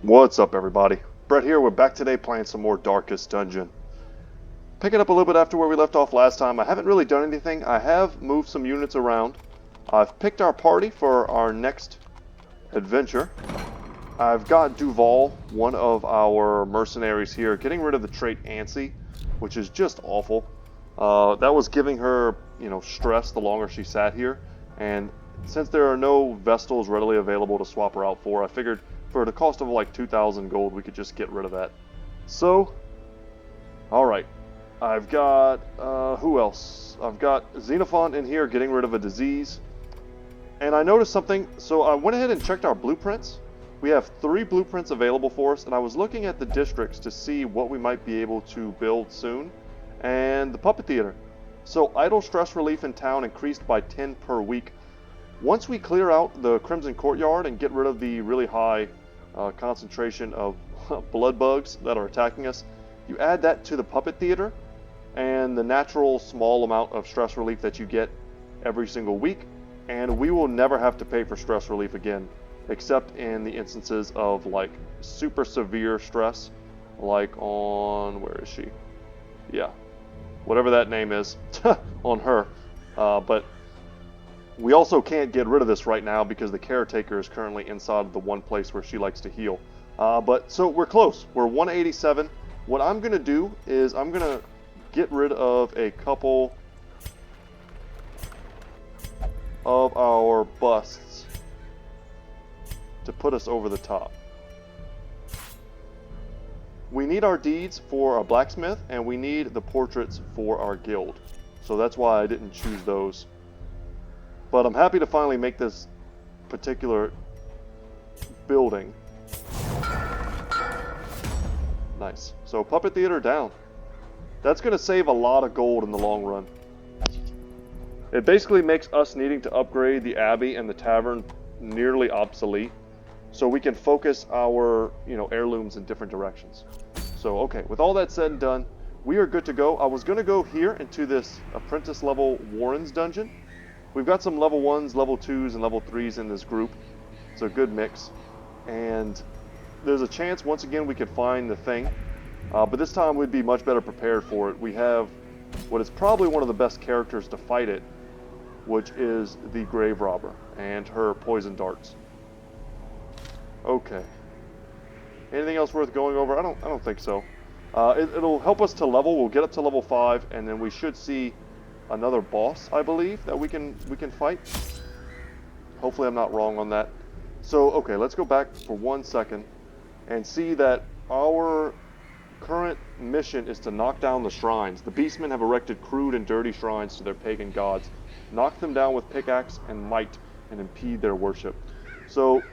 What's up, everybody? Brett here. We're back today playing some more Darkest Dungeon. Picking up a little bit after where we left off last time. I haven't really done anything. I have moved some units around. I've picked our party for our next adventure. I've got Duval, one of our mercenaries here, getting rid of the trait Antsy, which is just awful. That was giving her, stress the longer she sat here. And since there are no Vestals readily available to swap her out for, I figured for the cost of like 2,000 gold, we could just get rid of that. So, alright. I've got, who else? I've got Xenophon in here getting rid of a disease. And I noticed something, so I went ahead and checked our blueprints. We have 3 blueprints available for us, and I was looking at the districts to see what we might be able to build soon. And the Puppet Theater. So, idle stress relief in town increased by 10 per week. Once we clear out the Crimson Courtyard and get rid of the really high concentration of blood bugs that are attacking us, you add that to the Puppet Theater and the natural small amount of stress relief that you get every single week, and we will never have to pay for stress relief again, except in the instances of like super severe stress, like on, where is she? Yeah, whatever that name is, on her. But we also can't get rid of this right now because the caretaker is currently inside of the one place where she likes to heal. So we're close. We're 187. What I'm going to do is I'm going to get rid of a couple of our busts to put us over the top. We need our deeds for our blacksmith, and we need the portraits for our guild. So that's why I didn't choose those. But I'm happy to finally make this particular building. Nice. So Puppet Theater down. That's going to save a lot of gold in the long run. It basically makes us needing to upgrade the Abbey and the Tavern nearly obsolete, so we can focus our, heirlooms in different directions. So, okay, with all that said and done, we are good to go. I was going to go here into this apprentice level Warren's dungeon. We've got some level 1s, level 2s, and level 3s in this group. It's a good mix. And there's a chance, once again, we could find the thing. But this time we'd be much better prepared for it. We have what is probably one of the best characters to fight it, which is the Grave Robber and her poison darts. Okay. Anything else worth going over? I don't think so. It'll help us to level. We'll get up to level 5, and then we should see another boss, I believe, that we can fight. Hopefully I'm not wrong on that. So, okay, let's go back for 1 second and see that our current mission is to knock down the shrines. The beastmen have erected crude and dirty shrines to their pagan gods. Knock them down with pickaxe and might and impede their worship. So,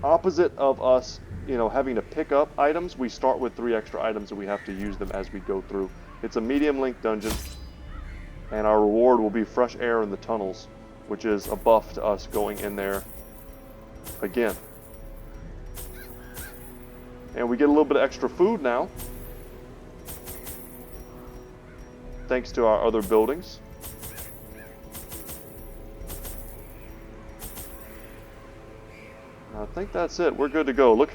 opposite of us, having to pick up items, we start with 3 extra items and we have to use them as we go through. It's a medium length dungeon. And our reward will be fresh air in the tunnels, which is a buff to us going in there again. And we get a little bit of extra food now, thanks to our other buildings. I think that's it. We're good to go. Look,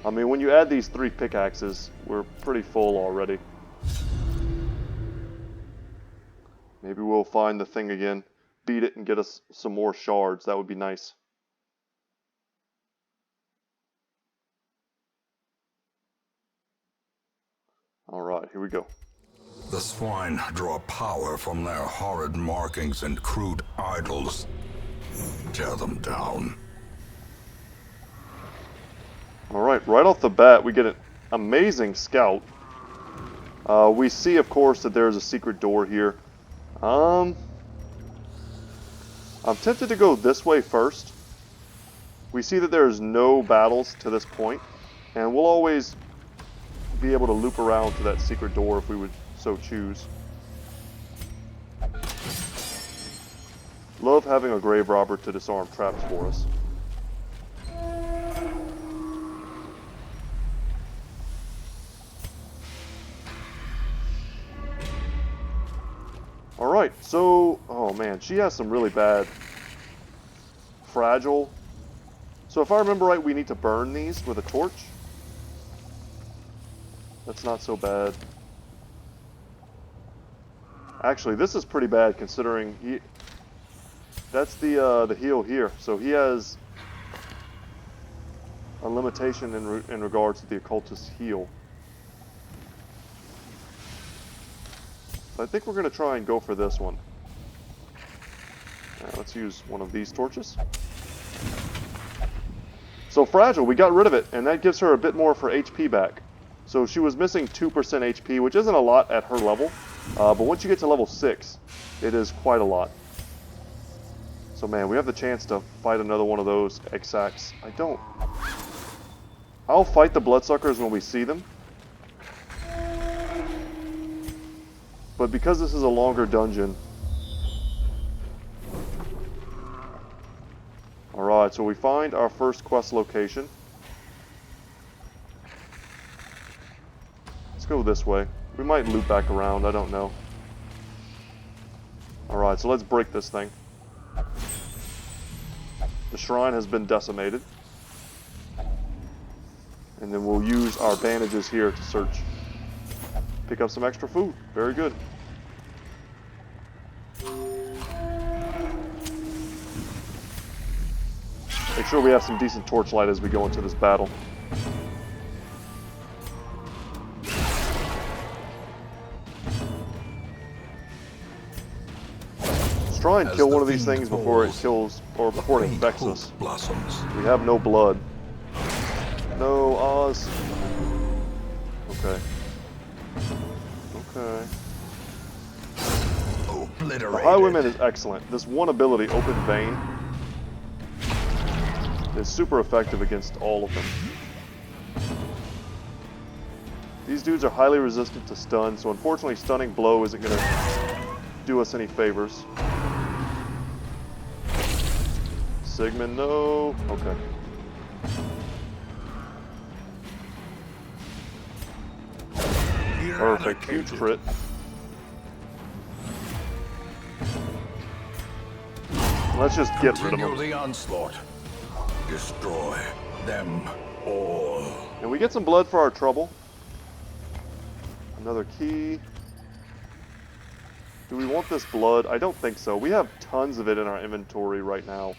I mean, when you add these 3 pickaxes, we're pretty full already. Maybe we'll find the thing again, beat it, and get us some more shards. That would be nice. Alright, here we go. The swine draw power from their horrid markings and crude idols. Tear them down. Alright, right off the bat, we get an amazing scout. We see, of course, that there's a secret door here. I'm tempted to go this way first. We see that there's no battles to this point, and we'll always be able to loop around to that secret door if we would so choose. Love having a grave robber to disarm traps for us. Alright, so, oh man, she has some really bad fragile So if I remember right, we need to burn these with a torch. That's not so bad. Actually, this is pretty bad considering he... That's the heal here. So he has a limitation in regards to the occultist heal. I think we're going to try and go for this one. Let's use one of these torches. So Fragile, we got rid of it, and that gives her a bit more of her HP back. So she was missing 2% HP, which isn't a lot at her level. But once you get to level 6, it is quite a lot. So man, we have the chance to fight another one of those X-Acts. I'll fight the Bloodsuckers when we see them. But because this is a longer dungeon... Alright, so we find our first quest location. Let's go this way. We might loop back around, I don't know. Alright, so let's break this thing. The shrine has been decimated. And then we'll use our bandages here to search. Pick up some extra food. Very good. Make sure we have some decent torchlight as we go into this battle. Let's try and kill one of these things before it kills, or before it infects us. We have no blood. No, Oz. Okay. Okay. The Highwayman is excellent. This one ability, Open Vein, is super effective against all of them. These dudes are highly resistant to stun, so unfortunately stunning blow isn't going to do us any favors. Sigmund, no. Okay. Perfect, huge crit. Let's just get rid of them. The onslaught. Destroy them all. And we get some blood for our trouble. Another key. Do we want this blood? I don't think so. We have tons of it in our inventory right now.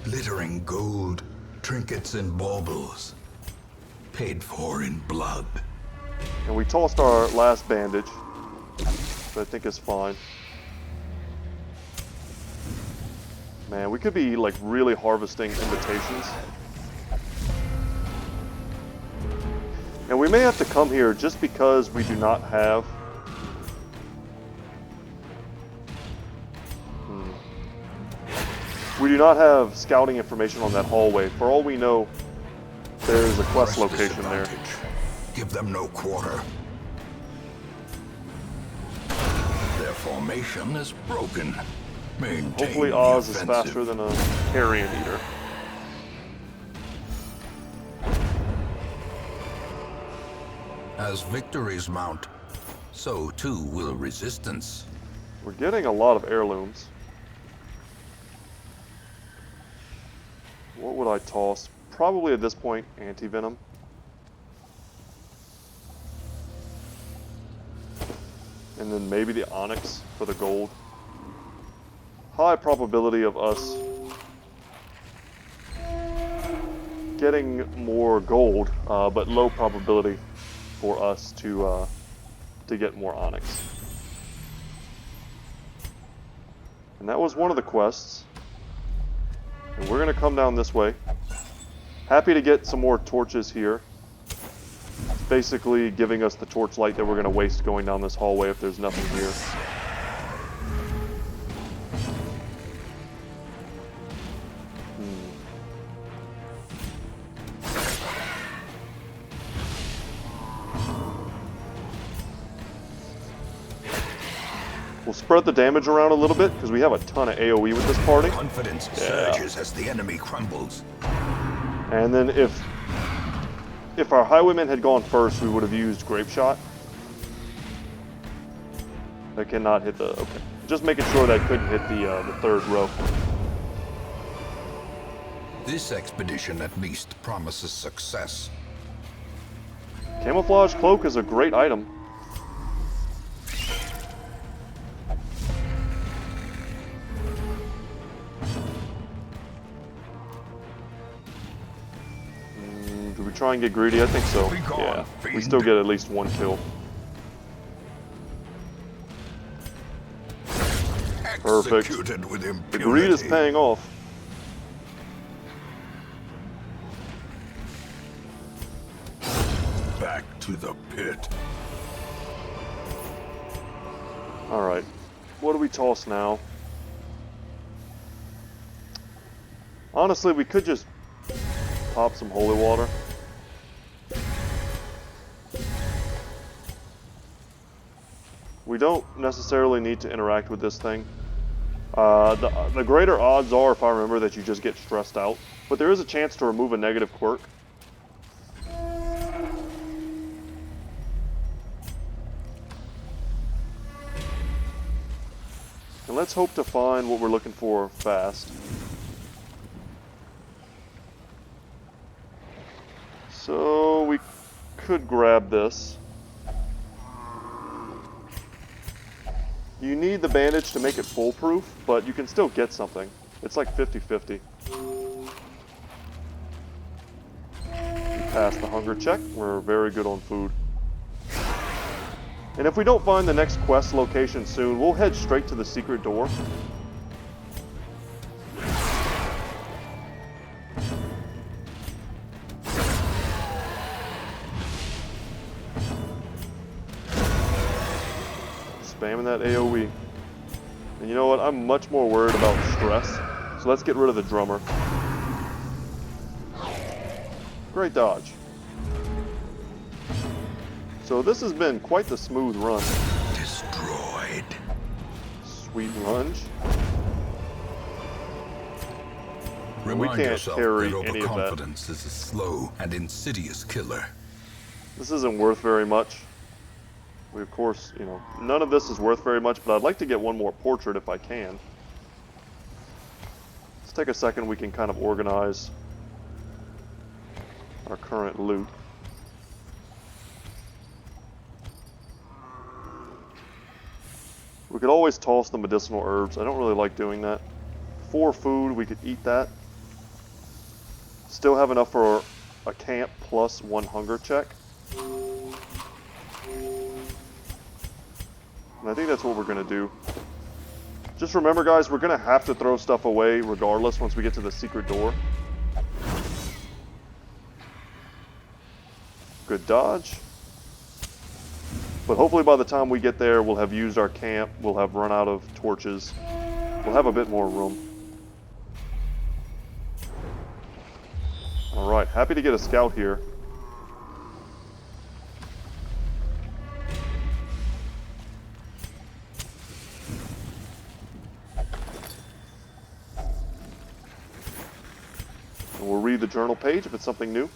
Glittering gold, trinkets and baubles. Paid for in blood. And we tossed our last bandage, but I think it's fine. Man, we could be like really harvesting invitations. And we may have to come here just because we do not have... We do not have scouting information on that hallway. For all we know, there's a quest location there. Give them no quarter. Their formation is broken. Maintain Hopefully Oz is faster than a carrion eater. As victories mount, so too will resistance. We're getting a lot of heirlooms. What would I toss? Probably at this point, anti-venom. And then maybe the onyx for the gold. High probability of us getting more gold, but low probability for us to get more onyx. And that was one of the quests. And we're going to come down this way. Happy to get some more torches here. It's basically giving us the torchlight that we're going to waste going down this hallway if there's nothing here. We'll spread the damage around a little bit because we have a ton of AoE with this party. Confidence surges as the enemy crumbles. And then if our Highwayman had gone first, we would have used Grape Shot. I cannot hit the... Okay. Just making sure that I couldn't hit the third row. This expedition at least promises success. Camouflage cloak is a great item. Do we try and get greedy? I think so. Yeah, we still get at least one kill. Perfect. The greed is paying off. Back to the pit. Alright. What do we toss now? Honestly, we could just pop some holy water. We don't necessarily need to interact with this thing. The greater odds are, if I remember, that you just get stressed out. But there is a chance to remove a negative quirk. And let's hope to find what we're looking for fast. So we could grab this. You need the bandage to make it foolproof, but you can still get something. It's like 50-50. We passed the hunger check. We're very good on food. And if we don't find the next quest location soon, we'll head straight to the secret door. Spamming that AoE. And you know what? I'm much more worried about stress. So let's get rid of the drummer. Great dodge. So this has been quite the smooth run. Destroyed. Sweet lunge. Remind we can't yourself carry that any of that. overconfidence is a slow and insidious killer. This isn't worth very much. We, of course, you know, none of this is worth very much, but I'd like to get one more portrait if I can. Let's take a second, we can kind of organize our current loot. We could always toss the medicinal herbs. I don't really like doing that. 4 food, we could eat that. Still have enough for a camp plus 1 hunger check. And I think that's what we're going to do. Just remember, guys, we're going to have to throw stuff away regardless once we get to the secret door. Good dodge. But hopefully by the time we get there, we'll have used our camp, we'll have run out of torches, we'll have a bit more room. Alright, happy to get a scout here. And we'll read the journal page if it's something new.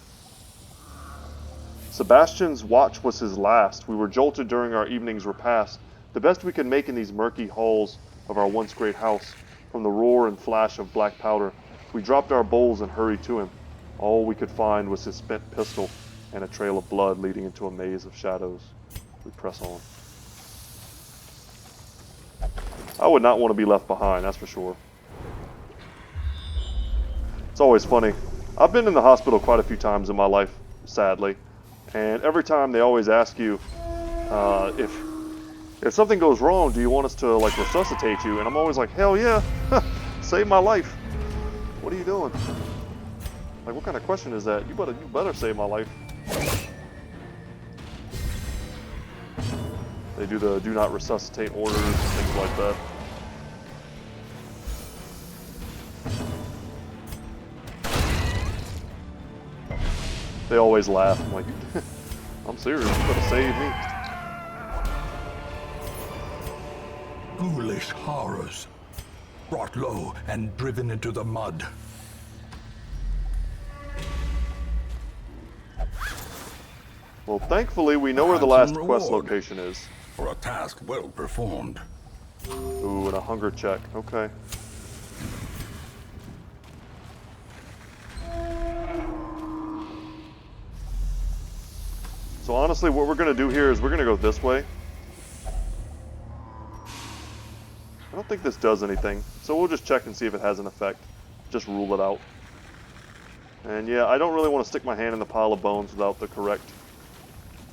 Sebastian's watch was his last. We were jolted during our evening's repast, the best we could make in these murky halls of our once great house. From the roar and flash of black powder, we dropped our bowls and hurried to him. All we could find was his spent pistol and a trail of blood leading into a maze of shadows. We press on. I would not want to be left behind, that's for sure. It's always funny. I've been in the hospital quite a few times in my life, sadly. And every time they always ask you, if something goes wrong, do you want us to like resuscitate you? And I'm always like, hell yeah, save my life. What are you doing? Like, what kind of question is that? You better save my life. They do the do not resuscitate orders and things like that. They always laugh. I'm like, I'm serious, you better save me. Ghoulish horrors, brought low and driven into the mud. Well, thankfully, we know where the last quest location is. For a task well performed. Ooh, and a hunger check. Okay. So honestly, what we're going to do here is we're going to go this way. I don't think this does anything, so we'll just check and see if it has an effect. Just rule it out. And yeah, I don't really want to stick my hand in the pile of bones without the correct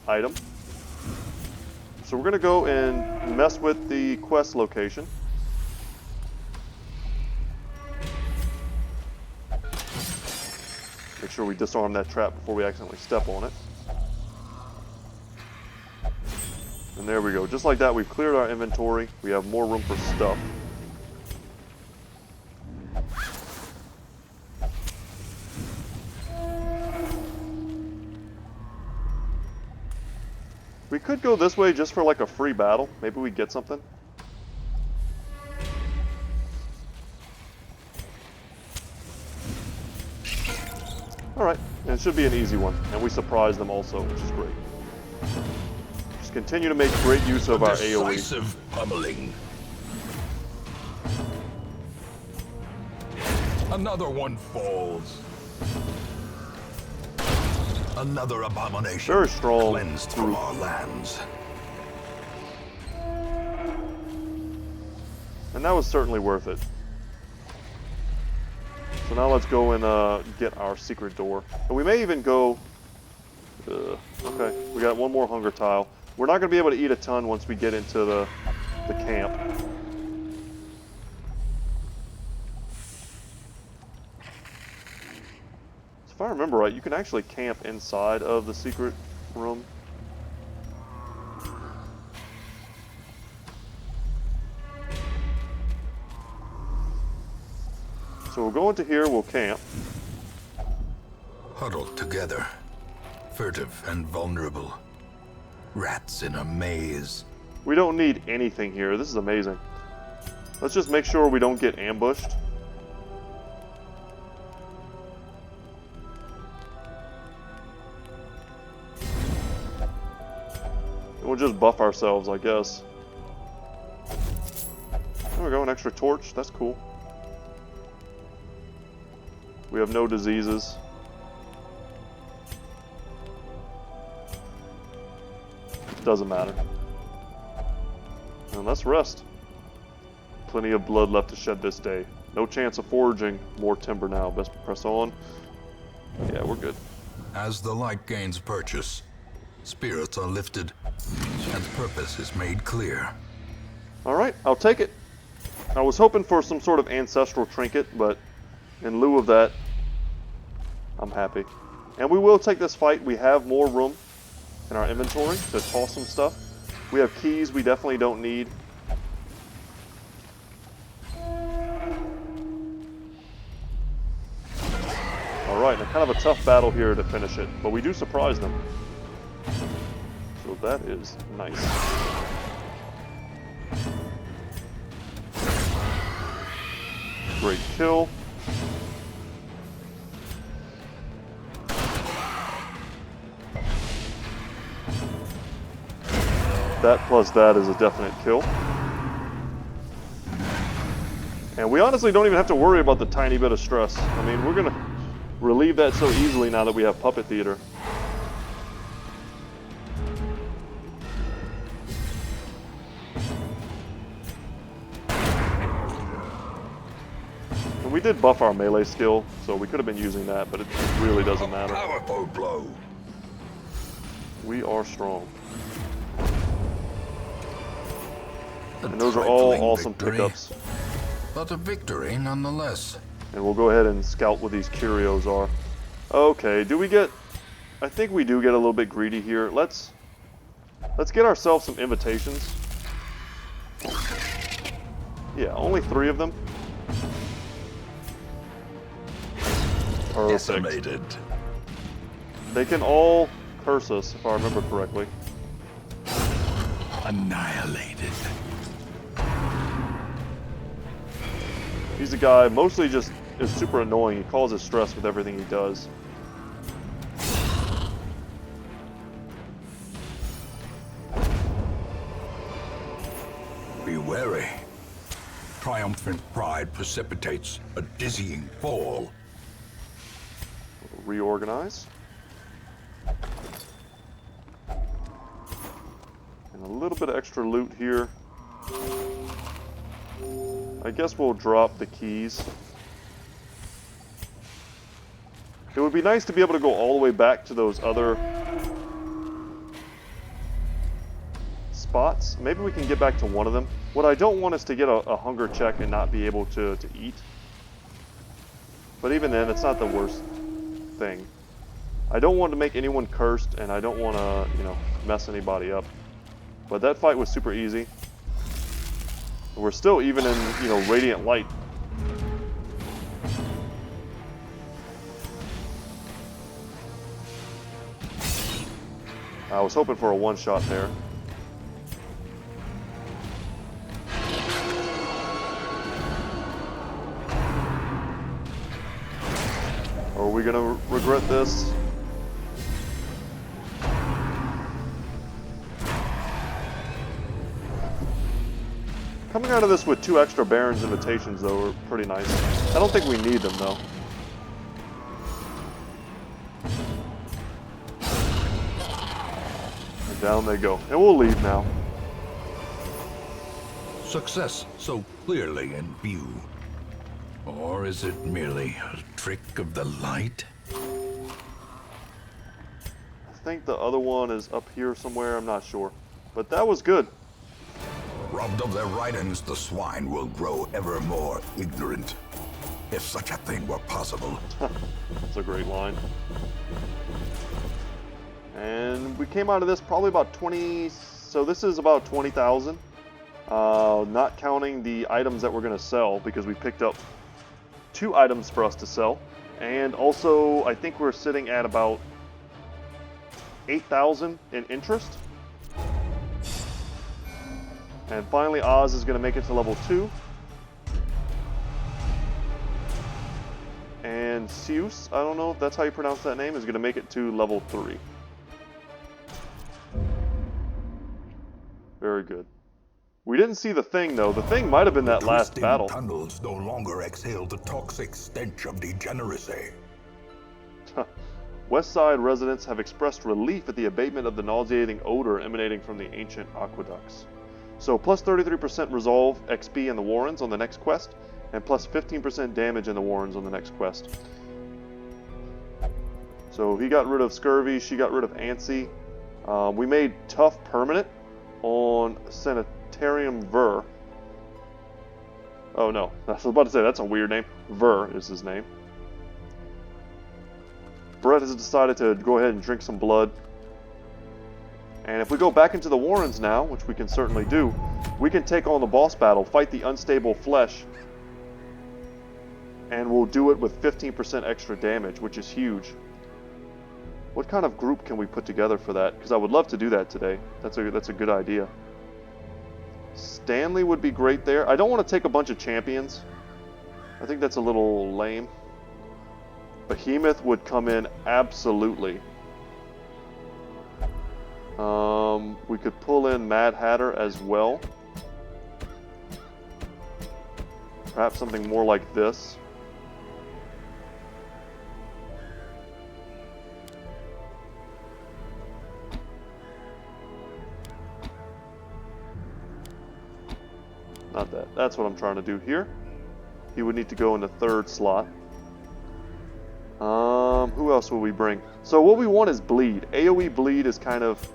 item. So we're going to go and mess with the quest location. Make sure we disarm that trap before we accidentally step on it. And there we go. Just like that, we've cleared our inventory. We have more room for stuff. We could go this way just for like a free battle. Maybe we get something. Alright, and it should be an easy one. And we surprise them also, which is great. Just continue to make great use of our AoE. Decisive pummeling. Another one falls. Another abomination Very strong cleansed from our lands. And that was certainly worth it. So now let's go and get our secret door. And we may even go... okay, we got one more hunger tile. We're not going to be able to eat a ton once we get into the camp. So if I remember right, you can actually camp inside of the secret room. So we'll go into here, we'll camp. Huddled together, furtive and vulnerable. Rats in a maze. We don't need anything here. This is amazing. Let's just make sure we don't get ambushed. And we'll just buff ourselves, I guess. There we go, an extra torch. That's cool. We have no diseases. Doesn't matter. And let's rest. Plenty of blood left to shed this day. No chance of foraging more timber now. Best press on. Yeah, we're good. As the light gains purchase, spirits are lifted, and purpose is made clear. Alright, I'll take it. I was hoping for some sort of ancestral trinket, but in lieu of that, I'm happy. And we will take this fight. We have more room in our inventory to toss some stuff. We have keys we definitely don't need. Alright, and kind of a tough battle here to finish it, but we do surprise them. So that is nice. Great kill. That plus that is a definite kill. And we honestly don't even have to worry about the tiny bit of stress. I mean, we're going to relieve that so easily now that we have Puppet Theater. And we did buff our melee skill, so we could have been using that, but it really doesn't matter. Powerful blow. We are strong. And those are all awesome pickups. But a victory nonetheless. And we'll go ahead and scout what these curios are. Okay, do we get... I think we do get a little bit greedy here. Let's get ourselves some invitations. Yeah, only 3 of them. Perfect. Decimated. They can all curse us, if I remember correctly. Annihilated. He's a guy, mostly just is super annoying. He causes stress with everything he does. Be wary. triumphant pride precipitates a dizzying fall. Reorganize. And a little bit of extra loot here. I guess we'll drop the keys. It would be nice to be able to go all the way back to those other spots. Maybe we can get back to one of them. What I don't want is to get a hunger check and not be able to eat. But even then, it's not the worst thing. I don't want to make anyone cursed, and I don't want to, you know, mess anybody up. But that fight was super easy. We're still even in, you know, radiant light. I was hoping for a one-shot there. Are we gonna regret this? Coming out of this with 2 extra Baron's invitations, though, are pretty nice. I don't think we need them, though. And down they go. And we'll leave now. Success so clearly in view. Or is it merely a trick of the light? I think the other one is up here somewhere, I'm not sure. But that was good. Robbed of their ridings, the swine will grow ever more ignorant. If such a thing were possible. That's a great line. And we came out of this probably about 20... So this is about 20,000. Not counting the items that we're going to sell, because we picked up 2 items for us to sell. And also, I think we're sitting at about 8,000 in interest. And finally, Oz is going to make it to level 2. And Zeus, I don't know if that's how you pronounce that name, is going to make it to level 3. Very good. We didn't see the thing, though. The thing might have been that last battle. Tunnels no longer exhale the toxic stench of degeneracy. West Side residents have expressed relief at the abatement of the nauseating odor emanating from the ancient aqueducts. So plus 33% resolve XP in the Warrens on the next quest, and plus 15% damage in the Warrens on the next quest. So he got rid of Scurvy, she got rid of Antsy. We made Tough permanent on Sanitarium Ver. Oh no, I was about to say that's a weird name. Ver is his name. Brett has decided to go ahead and drink some blood. And if we go back into the Warrens now, which we can certainly do, we can take on the boss battle, fight the unstable flesh, and we'll do it with 15% extra damage, which is huge. What kind of group can we put together for that? Because I would love to do that today. That's a good idea. Stanley would be great there. I don't want to take a bunch of champions. I think that's a little lame. Behemoth would come in absolutely. We could pull in Mad Hatter as well. Perhaps something more like this. Not that. That's what I'm trying to do here. He would need to go in the 3rd slot. Who else will we bring? So what we want is Bleed. AoE Bleed is kind of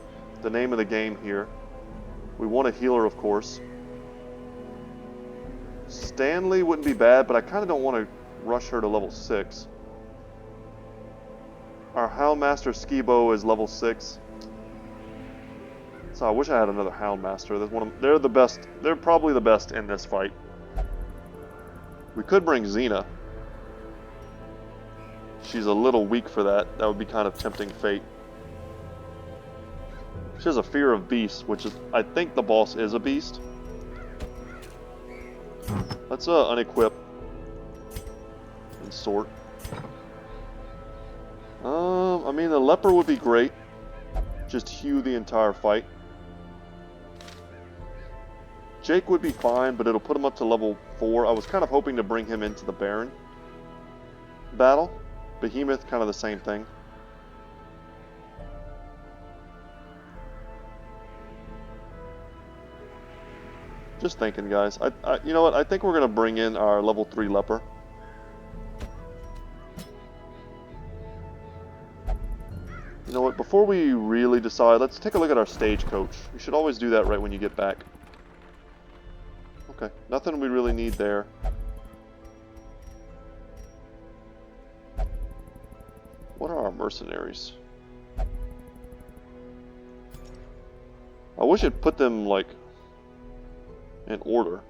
the name of the game here. We want a healer, of course. Stanley wouldn't be bad, but I kind of don't want to rush her to level 6. Our Houndmaster Skibo is level 6. So I wish I had another Houndmaster. They're the best. They're probably the best in this fight. We could bring Xena. She's a little weak for that. That would be kind of tempting fate. She has a fear of beasts, which is, I think the boss is a beast. Let's unequip and sort. I mean, the leper would be great. Just hew the entire fight. Jake would be fine, but it'll put him up to level 4. I was kind of hoping to bring him into the Baron battle. Behemoth, kind of the same thing. Just thinking, guys. You know what? I think we're going to bring in our level 3 leper. You know what? Before we really decide, let's take a look at our stagecoach. You should always do that right when you get back. Okay, nothing we really need there. What are our mercenaries? I wish it put them, like, in order.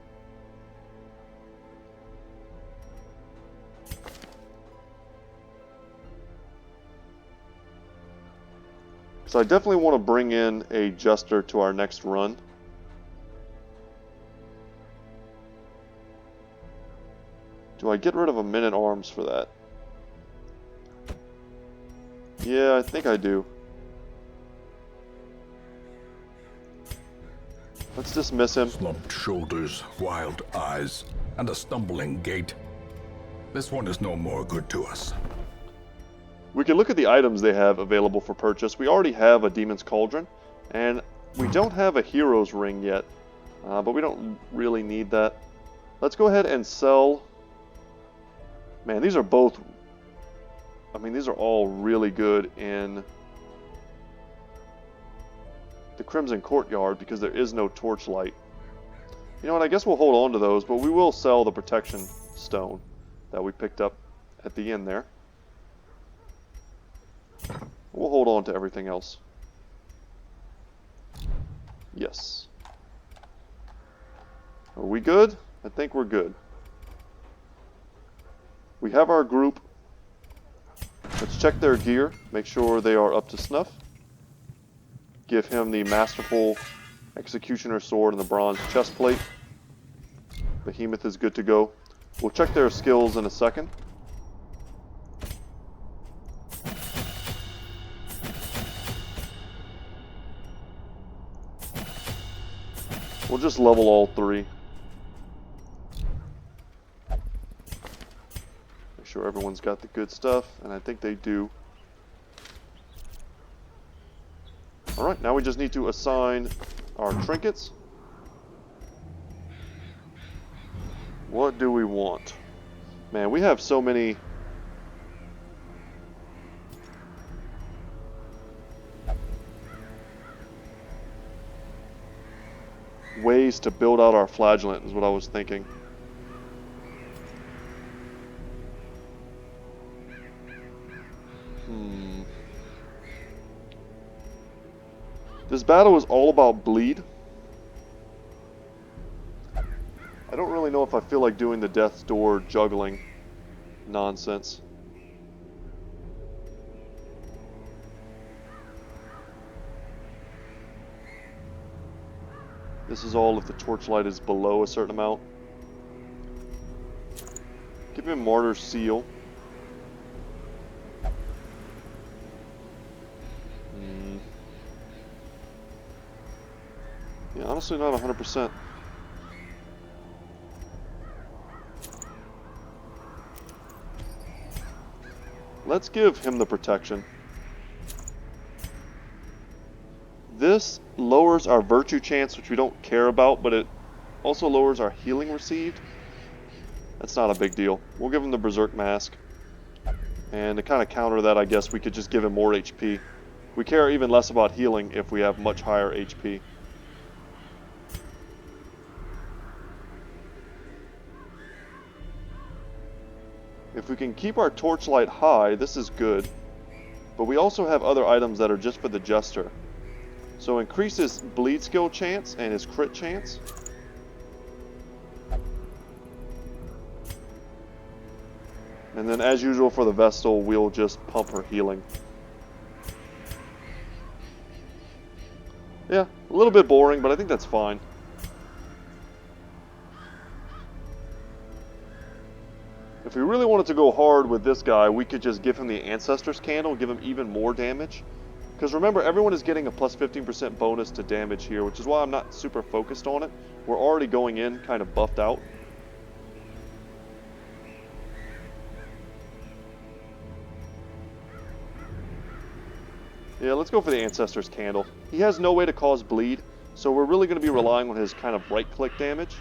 So I definitely want to bring in a jester to our next run. Do I get rid of a men-at-arms for that? Yeah, I think I do. Let's dismiss him. Slumped shoulders, wild eyes, and a stumbling gait. This one is no more good to us. We can look at the items they have available for purchase. We already have a Demon's Cauldron, and we don't have a Hero's Ring yet, but we don't really need that. Let's go ahead and sell. Man, these are both, I mean, these are all really good in the Crimson Courtyard because there is no torchlight. You know what, I guess we'll hold on to those, but we will sell the protection stone that we picked up at the end there. We'll hold on to everything else. Yes. Are we good? I think we're good. We have our group. Let's check their gear, make sure they are up to snuff. Give him the Masterful Executioner Sword and the Bronze Chestplate. Behemoth is good to go. We'll check their skills in a second. We'll just level all 3. Make sure everyone's got the good stuff, and I think they do. Alright, now we just need to assign our trinkets. What do we want? Man, we have so many ways to build out our flagellant is what I was thinking. This battle is all about bleed. I don't really know if I feel like doing the Death's Door juggling nonsense. This is all if the torchlight is below a certain amount. Give him Martyr's Seal. Yeah, honestly not 100%. Let's give him the protection. This lowers our virtue chance, which we don't care about, but it also lowers our healing received. That's not a big deal. We'll give him the Berserk Mask. And to kind of counter that, I guess we could just give him more HP. We care even less about healing if we have much higher HP. If we can keep our torchlight high, this is good. But we also have other items that are just for the Jester. So increase his bleed skill chance and his crit chance. And then as usual for the Vestal, we'll just pump her healing. Yeah, a little bit boring, but I think that's fine. If we really wanted to go hard with this guy, we could just give him the Ancestor's Candle and give him even more damage. Because remember, everyone is getting a plus 15% bonus to damage here, which is why I'm not super focused on it. We're already going in kind of buffed out. Yeah, let's go for the Ancestor's Candle. He has no way to cause bleed, so we're really going to be relying on his kind of right-click damage.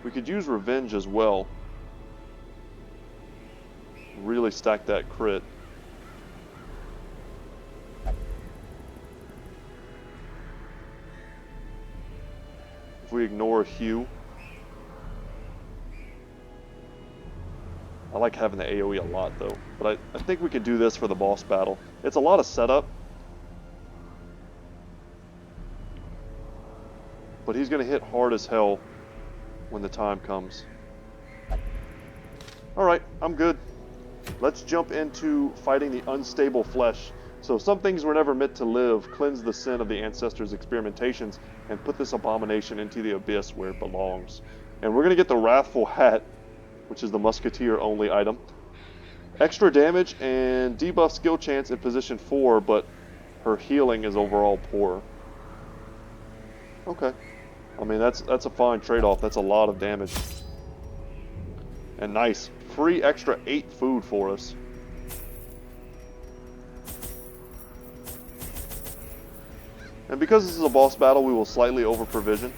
We could use Revenge as well. Really stack that crit. If we ignore Hue. I like having the AoE a lot though, but I think we can do this for the boss battle. It's a lot of setup, but he's going to hit hard as hell when the time comes. Alright, I'm good. Let's jump into fighting the unstable flesh. So some things were never meant to live. Cleanse the sin of the ancestors' experimentations and put this abomination into the abyss where it belongs. And we're going to get the Wrathful Hat, which is the Musketeer only item. Extra damage and debuff skill chance in position 4, but her healing is overall poor. Okay. I mean, that's a fine trade-off. That's a lot of damage. And nice. Free extra 8 food for us. And because this is a boss battle, we will slightly over-provision.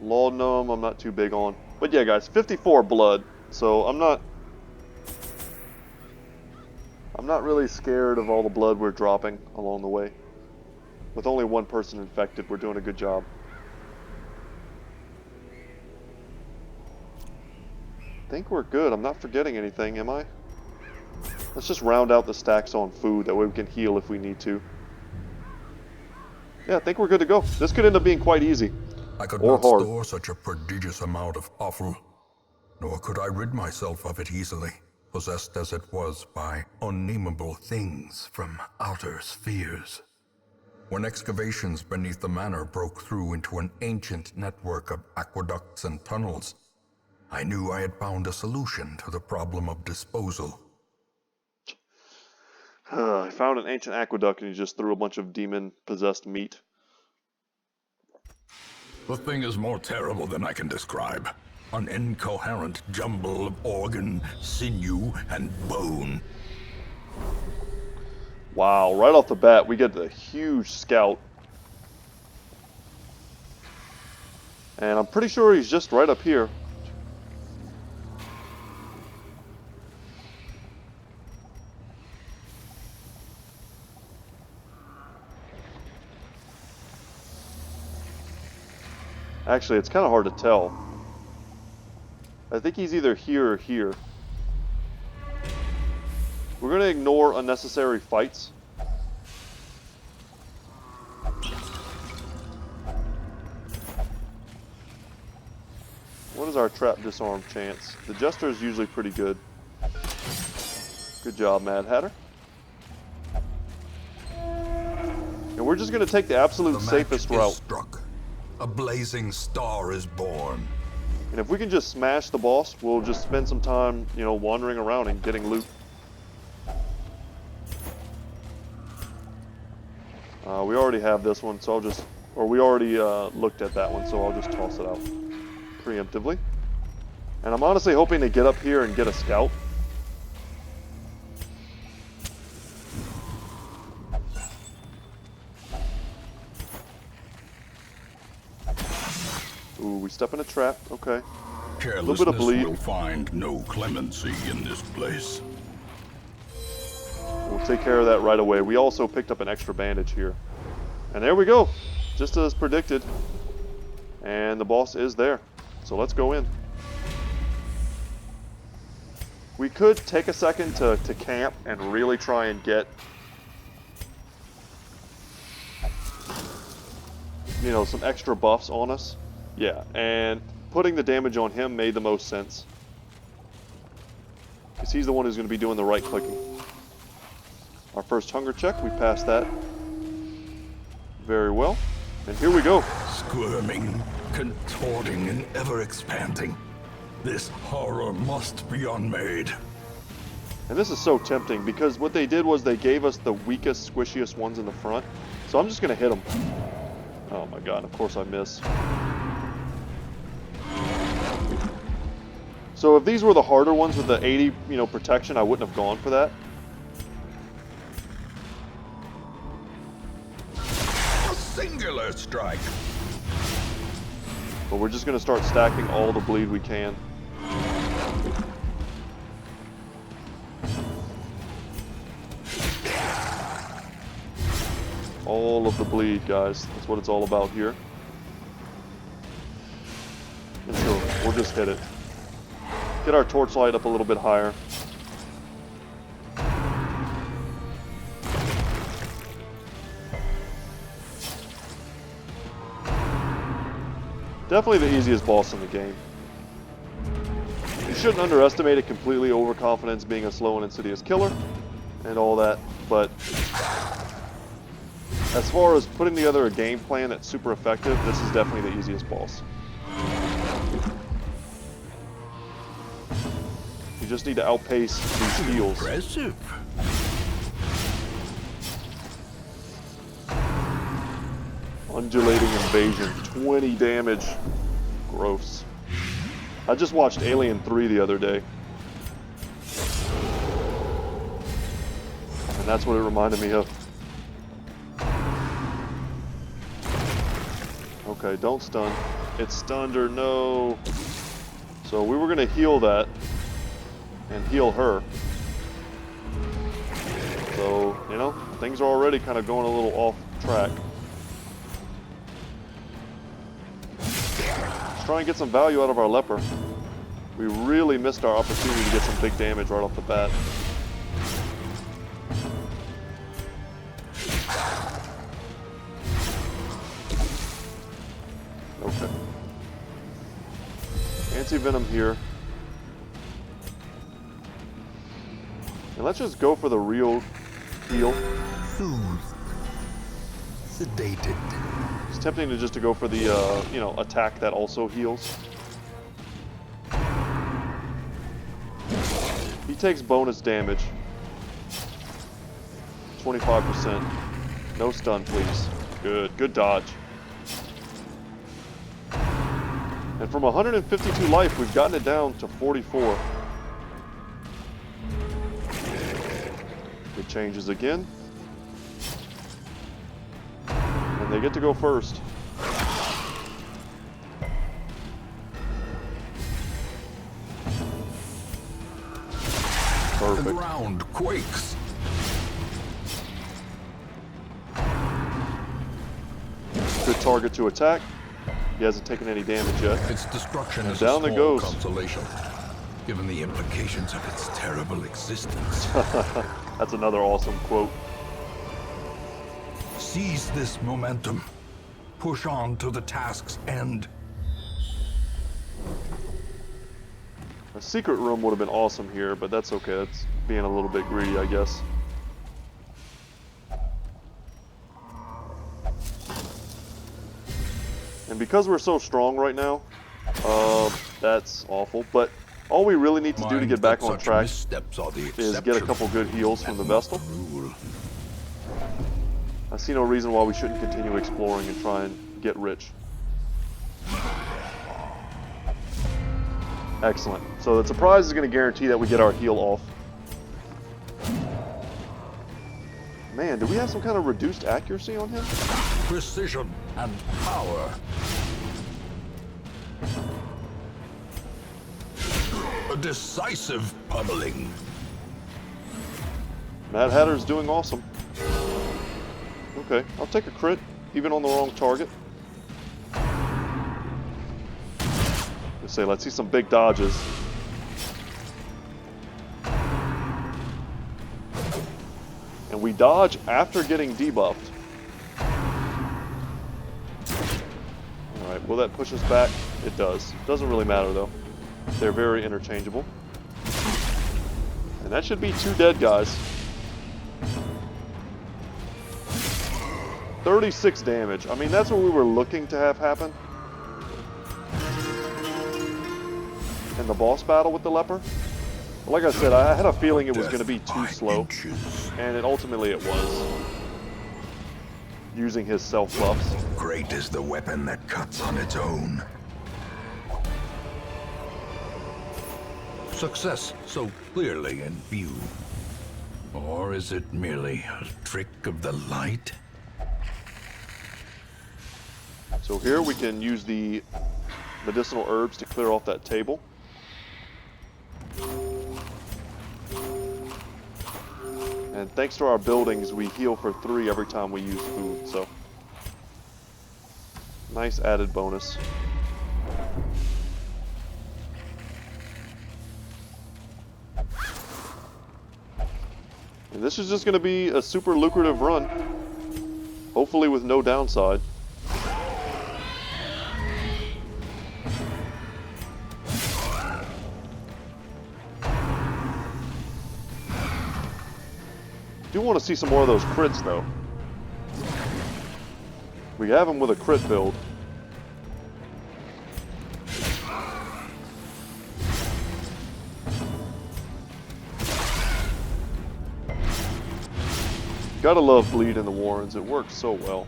Laudanum, I'm not too big on. But yeah, guys, 54 blood. So I'm not really scared of all the blood we're dropping along the way. With only one person infected, we're doing a good job. I think we're good. I'm not forgetting anything, am I? Let's just round out the stacks on food. That way we can heal if we need to. Yeah, I think we're good to go. This could end up being quite easy. I could or not hard. store such a prodigious amount of offal, nor could I rid myself of it easily, possessed as it was by unnameable things from outer spheres. When excavations beneath the manor broke through into an ancient network of aqueducts and tunnels, I knew I had found a solution to the problem of disposal. I found an ancient aqueduct and he just threw a bunch of demon-possessed meat. The thing is more terrible than I can describe. An incoherent jumble of organ, sinew, and bone. Wow, right off the bat, we get the huge scout. And I'm pretty sure he's just right up here. Actually, it's kind of hard to tell. I think he's either here or here. We're going to ignore unnecessary fights. What is our trap disarm chance? The Jester is usually pretty good. Good job, Mad Hatter. And we're just going to take the absolute safest route. Struck. A blazing star is born. And if we can just smash the boss, we'll just spend some time, you know, wandering around and getting loot. We already have this one, so I'll just... Or we already looked at that one, so I'll just toss it out preemptively. And I'm honestly hoping to get up here and get a scout. Ooh, we step in a trap. Okay. A little bit of bleed. Will find no clemency in this place. We'll take care of that right away. We also picked up an extra bandage here. And there we go. Just as predicted. And the boss is there. So let's go in. We could take a second to camp and really try and get, you know, some extra buffs on us. Yeah, and putting the damage on him made the most sense. Because he's the one who's going to be doing the right clicking. Our first hunger check, we passed that very well. And here we go. Squirming, contorting, and ever-expanding. This horror must be unmade. And this is so tempting because what they did was they gave us the weakest, squishiest ones in the front. So I'm just going to hit them. Oh my god, of course I miss. So if these were the harder ones with the 80, protection, I wouldn't have gone for that. A singular strike. But we're just going to start stacking all the bleed we can. All of the bleed, guys. That's what it's all about here. And so we'll just hit it. Get our torchlight up a little bit higher. Definitely the easiest boss in the game. You shouldn't underestimate it completely. Overconfidence being a slow and insidious killer and all that, but as far as putting together a game plan that's super effective, this is definitely the easiest boss. You just need to outpace these heals. Impressive. Undulating invasion, 20 damage. Gross. I just watched Alien 3 the other day. And that's what it reminded me of. Okay, don't stun. It's stunned her, no. So we were gonna heal that and heal her. So, things are already kind of going a little off track. Let's try and get some value out of our leper. We really missed our opportunity to get some big damage right off the bat. Okay. Anti-venom here. And let's just go for the real heal. Soothed. Sedated. It's tempting to go for the, attack that also heals. He takes bonus damage. 25%. No stun, please. Good dodge. And from 152 life, we've gotten it down to 44. It changes again. And they get to go first. Perfect. The ground quakes. Good target to attack. He hasn't taken any damage yet. Its destruction And is down a it small goes. consolation, given the implications of its terrible existence. That's another awesome quote. Seize this momentum. Push on to the task's end. A secret room would have been awesome here, but that's okay. It's being a little bit greedy, I guess. And because we're so strong right now, that's awful. But all we really need to do to get back on track is get a couple good heals from the Vestal. I see no reason why we shouldn't continue exploring and try and get rich. Excellent. So the surprise is going to guarantee that we get our heal off. Man, do we have some kind of reduced accuracy on him? Precision and power. A decisive pummeling. Mad Hatter's doing awesome. Okay, I'll take a crit, even on the wrong target. Let's see some big dodges. And we dodge after getting debuffed. Alright, will that push us back? It does. Doesn't really matter though. They're very interchangeable. And that should be 2 dead guys. 36 damage. I mean, that's what we were looking to have happen. In the boss battle with the leper. But like I said, I had a feeling it was going to be too slow. And ultimately it was. Using his self-buffs. Great is the weapon that cuts on its own. Success so clearly in view. Or is it merely a trick of the light? So here we can use the medicinal herbs to clear off that table. And thanks to our buildings, we heal for 3 every time we use food, so nice added bonus. And this is just going to be a super lucrative run, hopefully with no downside. Do want to see some more of those crits though. We have them with a crit build. Gotta love bleed in the Warrens, it works so well.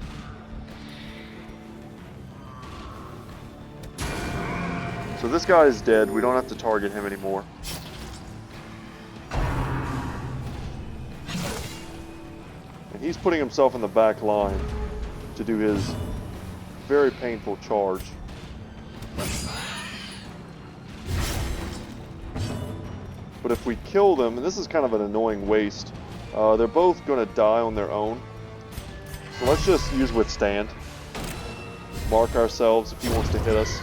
So this guy is dead, we don't have to target him anymore. And he's putting himself in the back line to do his very painful charge. But if we kill them, and this is kind of an annoying waste, they're both going to die on their own. So let's just use Withstand. Mark ourselves if he wants to hit us.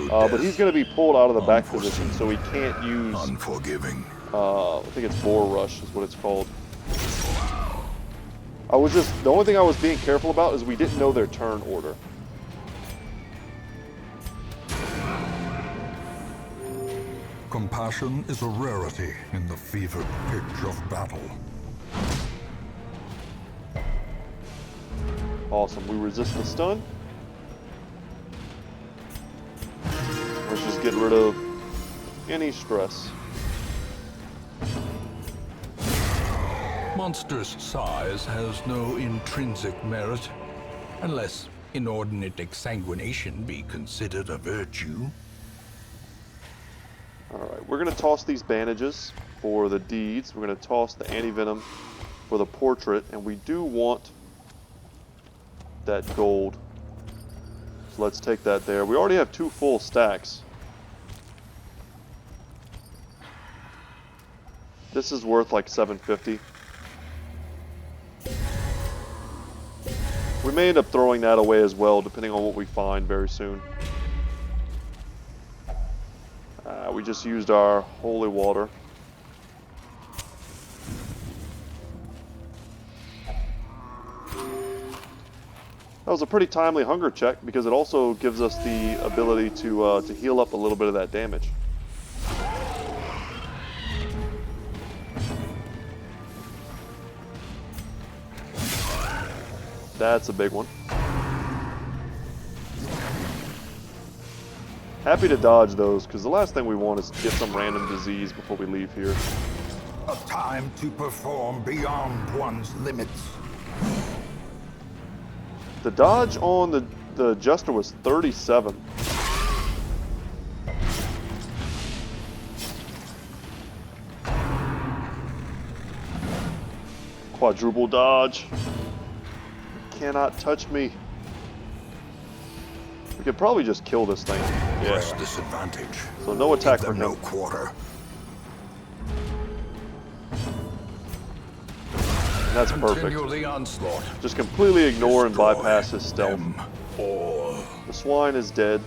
But he's going to be pulled out of the back position, so he can't use... Unforgiving. I think it's Boar Rush is what it's called. The only thing I was being careful about is we didn't know their turn order. Compassion is a rarity in the fevered pitch of battle. Awesome, we resist the stun. Let's just get rid of any stress. Monster's size has no intrinsic merit, unless inordinate exsanguination be considered a virtue. Alright, we're going to toss these bandages for the deeds. We're going to toss the anti-venom for the portrait, and we do want that gold. So let's take that there. We already have 2 full stacks. This is worth like $750. We may end up throwing that away as well, depending on what we find very soon. We just used our holy water. That was a pretty timely hunger check because it also gives us the ability to heal up a little bit of that damage. That's a big one. Happy to dodge those, because the last thing we want is to get some random disease before we leave here. A time to perform beyond one's limits. The dodge on the Jester was 37. Quadruple dodge. Cannot touch me. We could probably just kill this thing. Yeah. Disadvantage. So no attack for him. No quarter. That's perfect. Continue the onslaught. Just completely ignore and Destroy bypass his stealth. All. The swine is dead.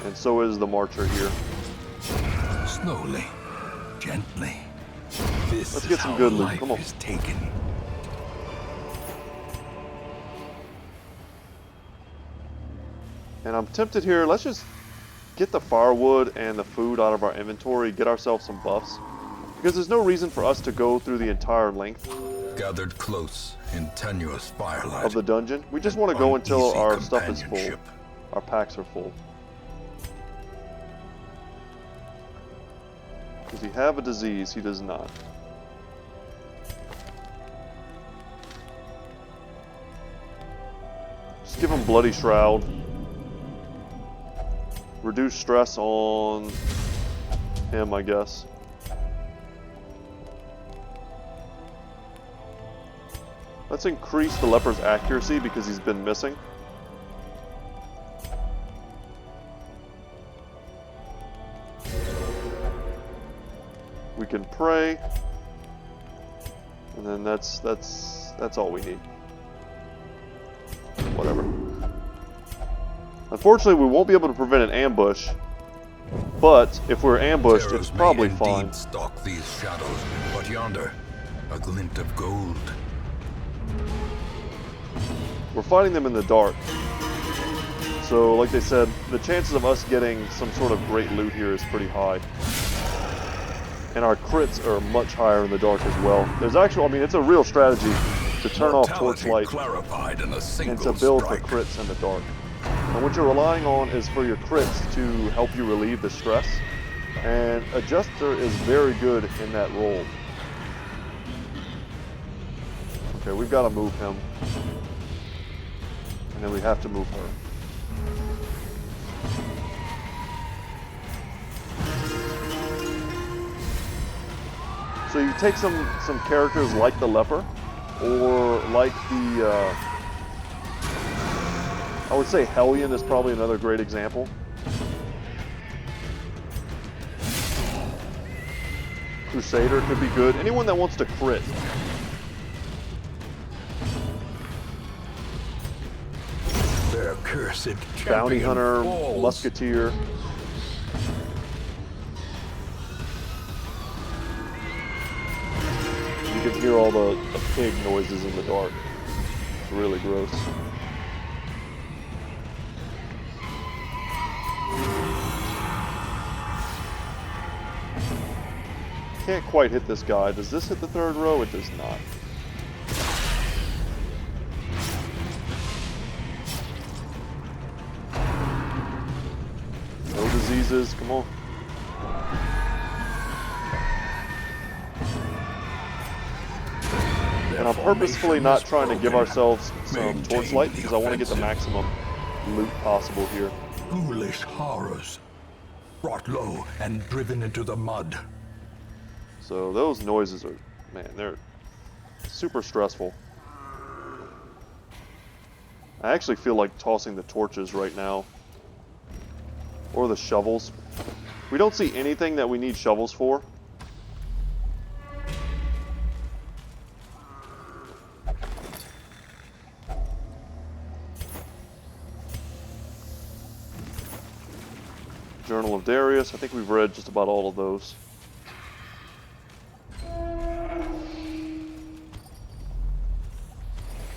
And so is the marcher here. Slowly, gently. Let's get some good loot. Come on. Is taken. And I'm tempted here, let's just get the firewood and the food out of our inventory, get ourselves some buffs. Because there's no reason for us to go through the entire length Gathered close in tenuous firelight of the dungeon. We just want to go until uneasy our stuff is full. companionship. Our packs are full. Does he have a disease? He does not. Just give him Bloody Shroud. Reduce stress on him, I guess. Let's increase the leper's accuracy because he's been missing. We can pray, and then that's all we need. Whatever. Unfortunately, we won't be able to prevent an ambush, but if we're ambushed, it's probably fine. Stalk these shadows, but yonder, a glint of gold. We're fighting them in the dark. So, like they said, the chances of us getting some sort of great loot here is pretty high. And our crits are much higher in the dark as well. There's actually, I mean, it's a real strategy to turn off torchlight and to build for crits in the dark. And what you're relying on is for your crits to help you relieve the stress. And Adjuster is very good in that role. Okay, we've got to move him. And then we have to move her. So you take some characters like the leper, or like the, I would say Hellion is probably another great example. Crusader could be good. Anyone that wants to crit. Their cursed Bounty Hunter, falls. Musketeer. You can hear all the pig noises in the dark. It's really gross. Can't quite hit this guy. Does this hit the third row? It does not. No diseases, come on. And I'm purposefully not trying to give ourselves some torchlight because I want to get the maximum loot possible here. Foolish horrors, brought low and driven into the mud. So those noises are, man, they're super stressful. I actually feel like tossing the torches right now. Or the shovels. We don't see anything that we need shovels for. Journal of Darius, I think we've read just about all of those.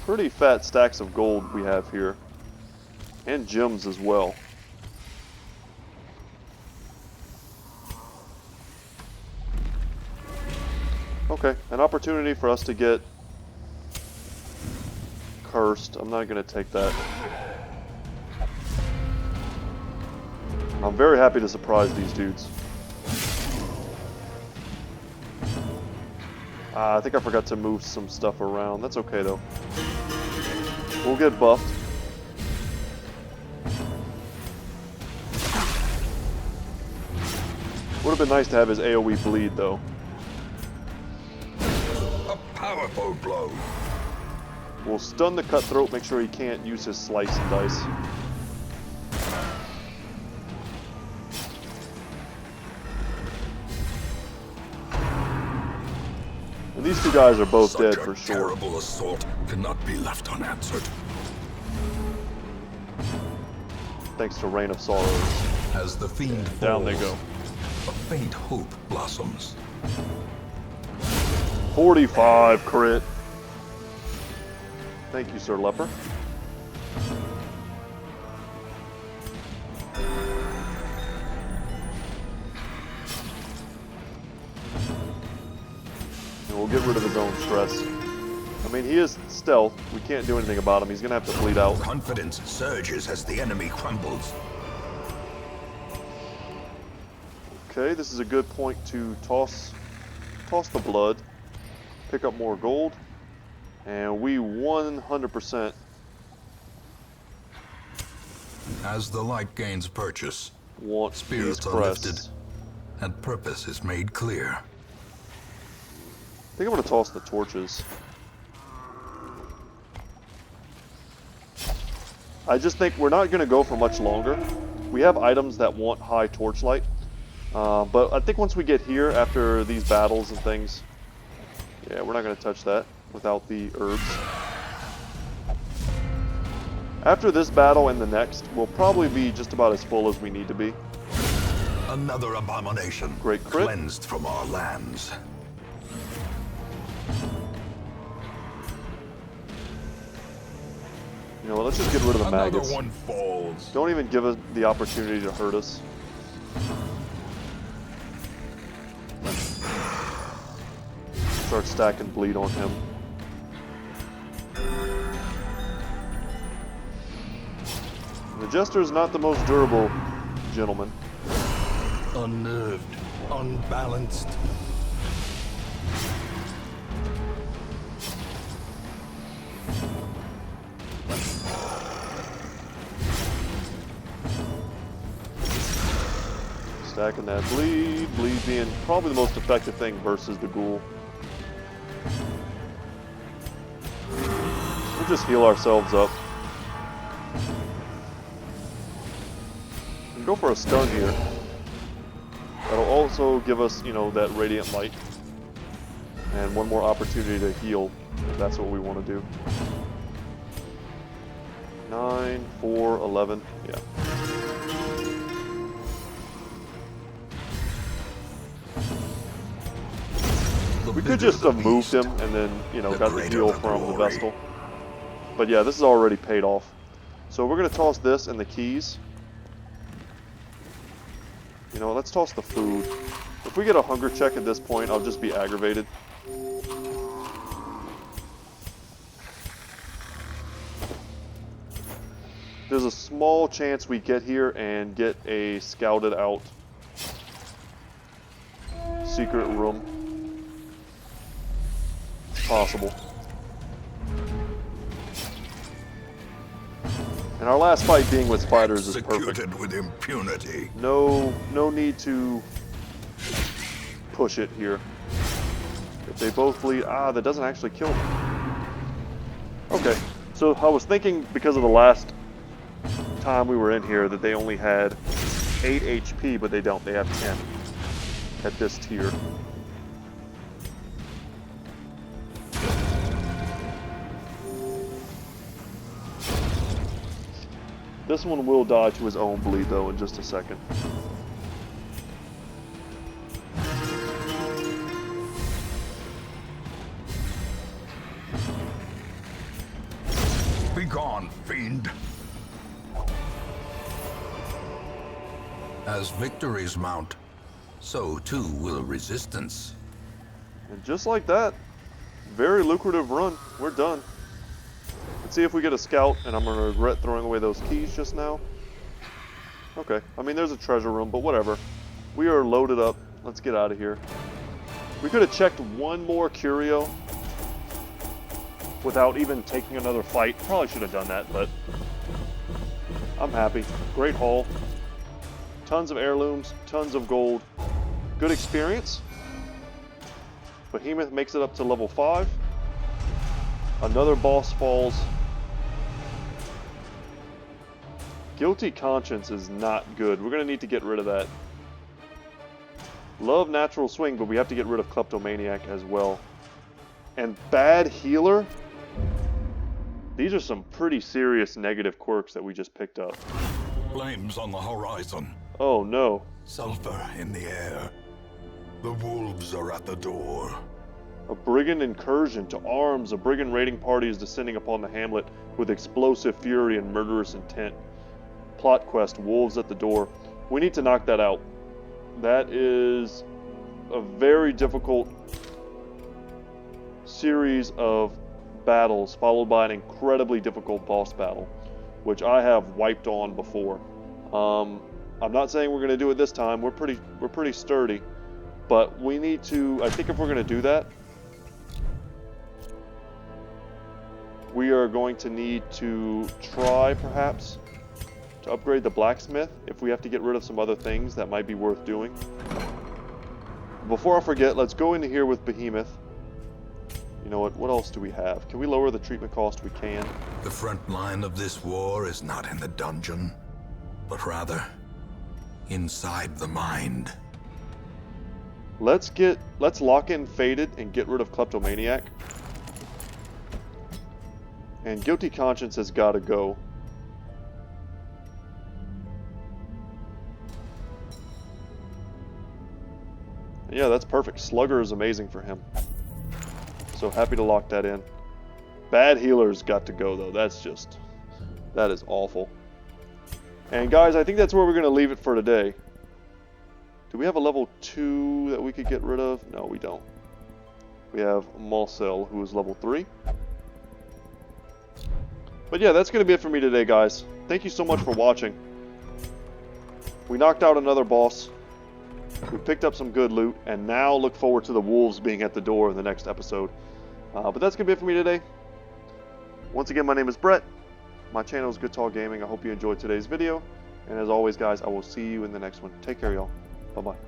Pretty fat stacks of gold we have here. And gems as well. Okay, an opportunity for us to get cursed. I'm not going to take that. I'm very happy to surprise these dudes. I think I forgot to move some stuff around. That's okay though. We'll get buffed. Would have been nice to have his AoE bleed though. A powerful blow. We'll stun the cutthroat, make sure he can't use his slice and dice. And these two guys are both dead for sure. Terrible assault cannot be left unanswered. Thanks to Reign of Sorrows. As the fiend falls, Down they go. a faint hope blossoms. 45 crit. Thank you, Sir Leper. And we'll get rid of his own stress. I mean, he is stealth. We can't do anything about him. He's going to have to bleed out. Confidence surges as the enemy crumbles. Okay, this is a good point to toss the blood, pick up more gold, and we 100% As the light gains purchase, want spirits these are lifted. crests. and purpose is made clear. I think I'm going to toss the torches. I just think we're not going to go for much longer. We have items that want high torchlight. But I think once we get here, after these battles and things, yeah, we're not going to touch that without the herbs. After this battle and the next, we'll probably be just about as full as we need to be. Another abomination. Great crit. Cleansed from our lands. You know what, let's just get rid of the maggots. Another one falls. Don't even give us the opportunity to hurt us. Start stacking bleed on him. The Jester is not the most durable gentleman. Unnerved, unbalanced. Stacking that bleed. Bleed being probably the most effective thing versus the ghoul. We'll just heal ourselves up. And go for a stun here. That'll also give us, you know, that radiant light. And one more opportunity to heal, if that's what we want to do. 9, 4, 11, yeah. We could just have moved him and then, you know, got the heal from the Vestal. But yeah, this is already paid off. So we're going to toss this and the keys. You know, let's toss the food. If we get a hunger check at this point, I'll just be aggravated. There's a small chance we get here and get a scouted out secret room. Possible. And our last fight being with spiders is perfect. Executed with impunity. No need to push it here. If they both bleed, that doesn't actually kill them. Okay, so I was thinking because of the last time we were in here that they only had 8 HP, but they don't. They have 10 at this tier. This one will die to his own bleed, though, in just a second. Begone, fiend. As victories mount, so too will resistance. And just like that, very lucrative run. We're done. Let's see if we get a scout, and I'm going to regret throwing away those keys just now. Okay, I mean, there's a treasure room, but whatever. We are loaded up. Let's get out of here. We could have checked one more curio without even taking another fight. Probably should have done that, but I'm happy. Great haul. Tons of heirlooms, tons of gold. Good experience. Behemoth makes it up to level 5. Another boss falls. Guilty Conscience is not good. We're going to need to get rid of that. Love Natural Swing, but we have to get rid of Kleptomaniac as well. And Bad Healer? These are some pretty serious negative quirks that we just picked up. Flames on the horizon. Oh no. Sulfur in the air. The wolves are at the door. A brigand incursion to arms. A brigand raiding party is descending upon the hamlet with explosive fury and murderous intent. Plot quest, wolves at the door. We need to knock that out. That is a very difficult series of battles, followed by an incredibly difficult boss battle, which I have wiped on before. I'm not saying we're going to do it this time. We're pretty sturdy, but we need to. I think if we're going to do that, we are going to need to try, perhaps, to upgrade the blacksmith if we have to get rid of some other things that might be worth doing. Before I forget, let's go into here with Behemoth. You know what else do we have? Can we lower the treatment cost? We can. The front line of this war is not in the dungeon, but rather inside the mind. Let's lock in Faded and get rid of Kleptomaniac. And Guilty Conscience has got to go. Yeah, that's perfect. Slugger is amazing for him. So happy to lock that in. Bad Healer's got to go, though. That is awful. And guys, I think that's where we're going to leave it for today. Do we have a level 2 that we could get rid of? No, we don't. We have Marcel, who is level 3. But yeah, that's going to be it for me today, guys. Thank you so much for watching. We knocked out another boss. We picked up some good loot, and now look forward to the wolves being at the door in the next episode. But that's going to be it for me today. Once again, my name is Brett. My channel is Goodtalk Gaming. I hope you enjoyed today's video. And as always, guys, I will see you in the next one. Take care, y'all. Bye-bye.